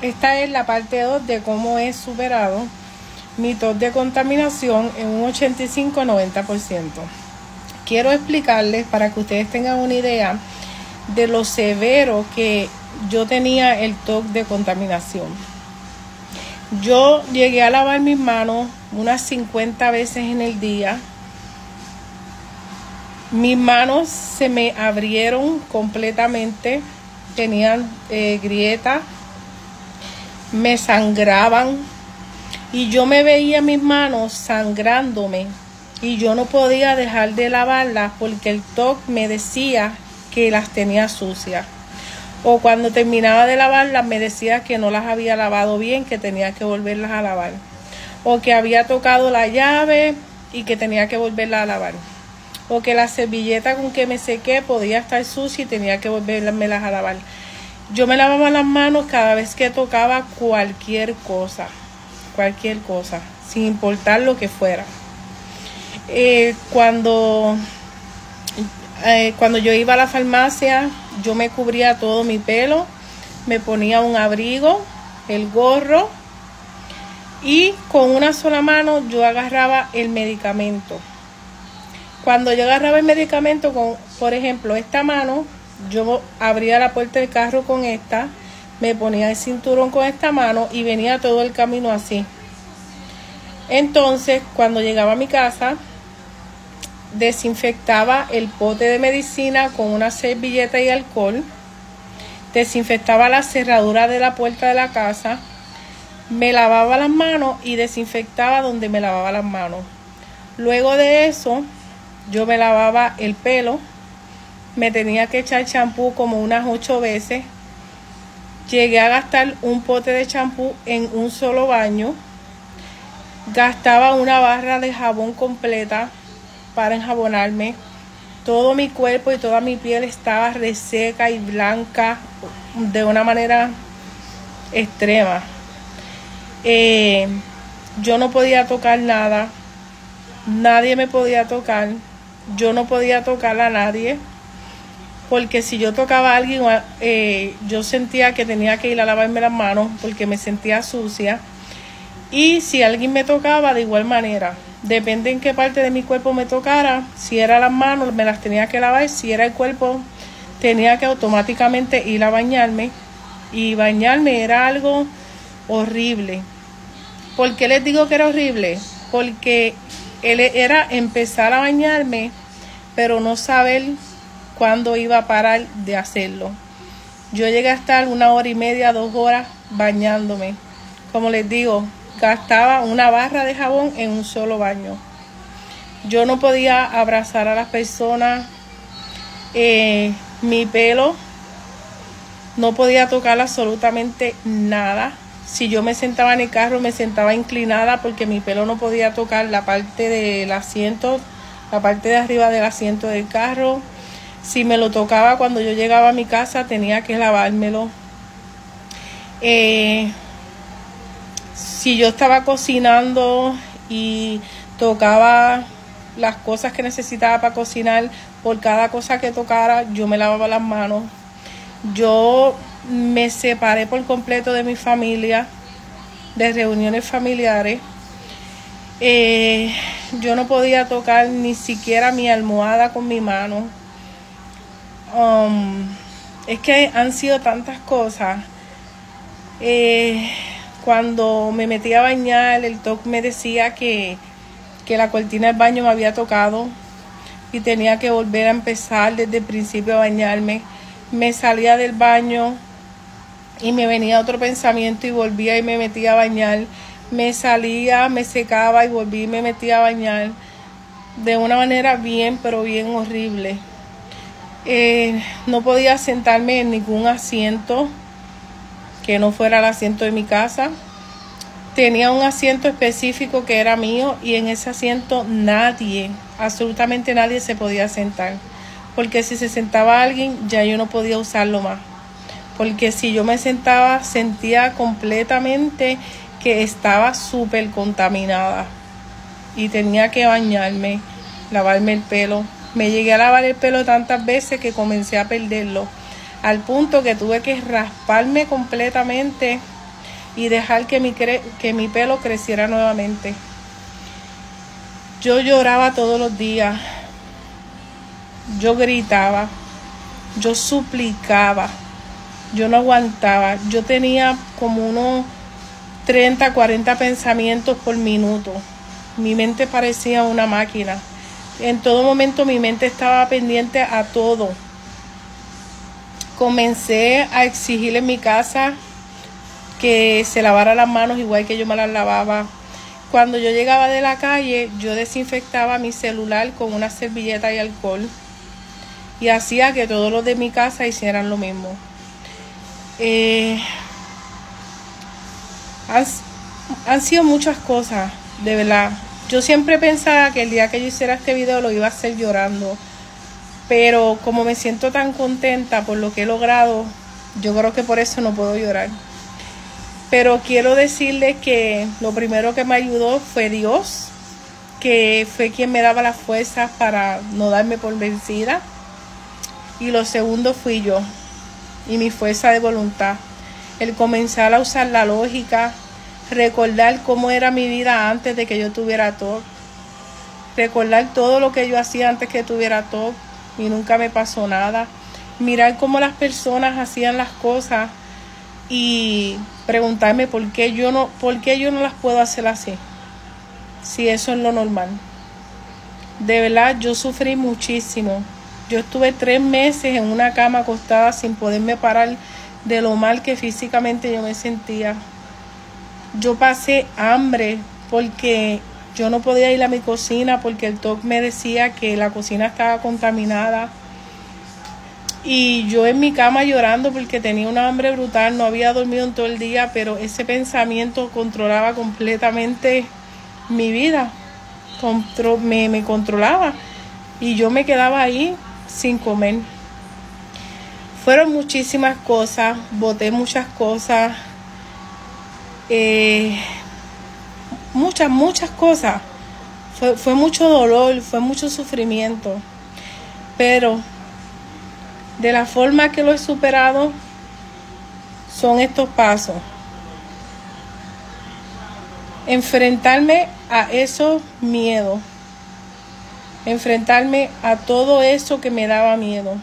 esta es la parte 2 de cómo he superado mi TOC de contaminación en un 85-90%. Quiero explicarles para que ustedes tengan una idea de lo severo que yo tenía el TOC de contaminación. Yo llegué a lavar mis manos unas 50 veces en el día. Mis manos se me abrieron completamente, tenían grietas, me sangraban y yo me veía mis manos sangrándome y yo no podía dejar de lavarlas porque el TOC me decía que las tenía sucias. O cuando terminaba de lavarlas me decía que no las había lavado bien, que tenía que volverlas a lavar. O que había tocado la llave y que tenía que volverla a lavar. O que la servilleta con que me sequé podía estar sucia y tenía que volvérmelas a lavar. Yo me lavaba las manos cada vez que tocaba cualquier cosa, sin importar lo que fuera. Cuando yo iba a la farmacia, yo me cubría todo mi pelo, me ponía un abrigo, el gorro y con una sola mano yo agarraba el medicamento. Cuando yo agarraba el medicamento con, por ejemplo, esta mano, yo abría la puerta del carro con esta, me ponía el cinturón con esta mano y venía todo el camino así. Entonces, cuando llegaba a mi casa, desinfectaba el pote de medicina con una servilleta y alcohol, desinfectaba la cerradura de la puerta de la casa, me lavaba las manos y desinfectaba donde me lavaba las manos. Luego de eso, yo me lavaba el pelo, me tenía que echar champú como unas 8 veces. Llegué a gastar un pote de champú en un solo baño. Gastaba una barra de jabón completa para enjabonarme. Todo mi cuerpo y toda mi piel estaba reseca y blanca de una manera extrema. Yo no podía tocar nada. Nadie me podía tocar. Yo no podía tocar a nadie. Porque si yo tocaba a alguien, yo sentía que tenía que ir a lavarme las manos porque me sentía sucia. Y si alguien me tocaba, de igual manera. Depende en qué parte de mi cuerpo me tocara. Si era las manos, me las tenía que lavar. Si era el cuerpo, tenía que automáticamente ir a bañarme. Y bañarme era algo horrible. ¿Por qué les digo que era horrible? Porque era empezar a bañarme, pero no saber cuándo iba a parar de hacerlo. Yo llegué a estar 1 hora y media, 2 horas bañándome. Como les digo, gastaba una barra de jabón en un solo baño. Yo no podía abrazar a las personas. Mi pelo, no podía tocar absolutamente nada. Si yo me sentaba en el carro, me sentaba inclinada porque mi pelo no podía tocar la parte del asiento, la parte de arriba del asiento del carro. Si me lo tocaba cuando yo llegaba a mi casa, tenía que lavármelo. Si yo estaba cocinando y tocaba las cosas que necesitaba para cocinar, por cada cosa que tocara, yo me lavaba las manos. Yo me separé por completo de mi familia, de reuniones familiares. Yo no podía tocar ni siquiera mi almohada con mi mano. Es que han sido tantas cosas. Cuando me metí a bañar, el TOC me decía que la cortina del baño me había tocado y tenía que volver a empezar desde el principio a bañarme. Me salía del baño y me venía otro pensamiento y volvía y me metía a bañar. Me salía, me secaba y volví y me metía a bañar de una manera bien, pero bien horrible. No podía sentarme en ningún asiento que no fuera el asiento de mi casa. Tenía un asiento específico que era mío y en ese asiento nadie, absolutamente nadie se podía sentar. Porque si se sentaba alguien, ya yo no podía usarlo más. Porque si yo me sentaba, sentía completamente que estaba súper contaminada. Y tenía que bañarme, lavarme el pelo. Me llegué a lavar el pelo tantas veces que comencé a perderlo. Al punto que tuve que rasparme completamente y dejar que mi pelo creciera nuevamente. Yo lloraba todos los días, yo gritaba, yo suplicaba, yo no aguantaba. Yo tenía como unos 30, 40 pensamientos por minuto. Mi mente parecía una máquina. En todo momento mi mente estaba pendiente a todo. Comencé a exigir en mi casa que se lavara las manos igual que yo me las lavaba. Cuando yo llegaba de la calle, yo desinfectaba mi celular con una servilleta y alcohol. Y hacía que todos los de mi casa hicieran lo mismo. Han sido muchas cosas, de verdad. Yo siempre pensaba que el día que yo hiciera este video lo iba a hacer llorando. Pero como me siento tan contenta por lo que he logrado, yo creo que por eso no puedo llorar. Pero quiero decirles que lo primero que me ayudó fue Dios, que fue quien me daba las fuerzas para no darme por vencida. Y lo segundo fui yo y mi fuerza de voluntad. El comenzar a usar la lógica, recordar cómo era mi vida antes de que yo tuviera TOC, recordar todo lo que yo hacía antes que tuviera TOC y nunca me pasó nada, mirar cómo las personas hacían las cosas y preguntarme por qué yo no las puedo hacer así, si eso es lo normal. De verdad, yo sufrí muchísimo. Yo estuve 3 meses en una cama acostada sin poderme parar de lo mal que físicamente yo me sentía. Yo pasé hambre porque yo no podía ir a mi cocina porque el TOC me decía que la cocina estaba contaminada. Y yo en mi cama llorando porque tenía una hambre brutal, no había dormido en todo el día, pero ese pensamiento controlaba completamente mi vida. Me controlaba y yo me quedaba ahí sin comer. Fueron muchísimas cosas, boté muchas cosas, muchas cosas. Fue mucho dolor, fue mucho sufrimiento, pero de la forma que lo he superado son estos pasos. Enfrentarme a esos miedos, enfrentarme a todo eso que me daba miedo,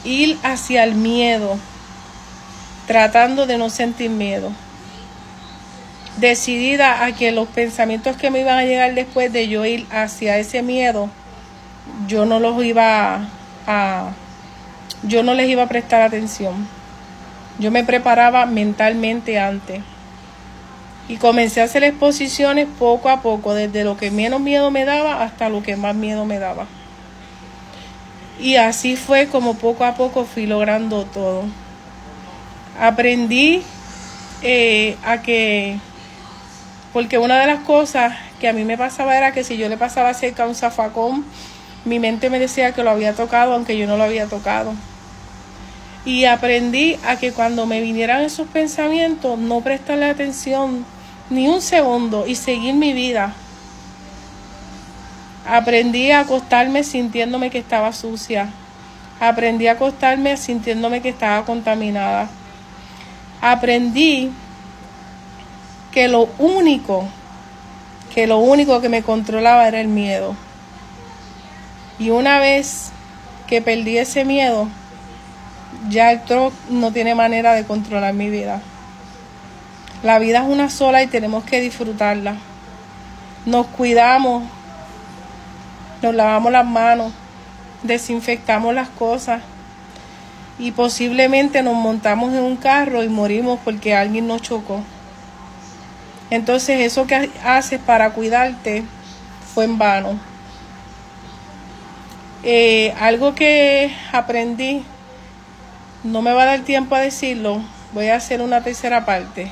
ir hacia el miedo, tratando de no sentir miedo, decidida a que los pensamientos que me iban a llegar después de yo ir hacia ese miedo, yo no les iba a prestar atención. Yo me preparaba mentalmente antes y comencé a hacer exposiciones poco a poco, desde lo que menos miedo me daba hasta lo que más miedo me daba. Y así fue como poco a poco fui logrando todo. Aprendí porque una de las cosas que a mí me pasaba era que si yo le pasaba cerca a un zafacón, mi mente me decía que lo había tocado, aunque yo no lo había tocado. Y aprendí a que cuando me vinieran esos pensamientos, no prestarle atención ni un segundo y seguir mi vida. Aprendí a acostarme sintiéndome que estaba sucia. Aprendí a acostarme sintiéndome que estaba contaminada. Aprendí que lo único que me controlaba era el miedo. Y una vez que perdí ese miedo, ya el TOC no tiene manera de controlar mi vida. La vida es una sola y tenemos que disfrutarla. Nos cuidamos, nos lavamos las manos, desinfectamos las cosas y posiblemente nos montamos en un carro y morimos porque alguien nos chocó. Entonces eso que haces para cuidarte fue en vano. Algo que aprendí, no me va a dar tiempo a decirlo, voy a hacer una tercera parte.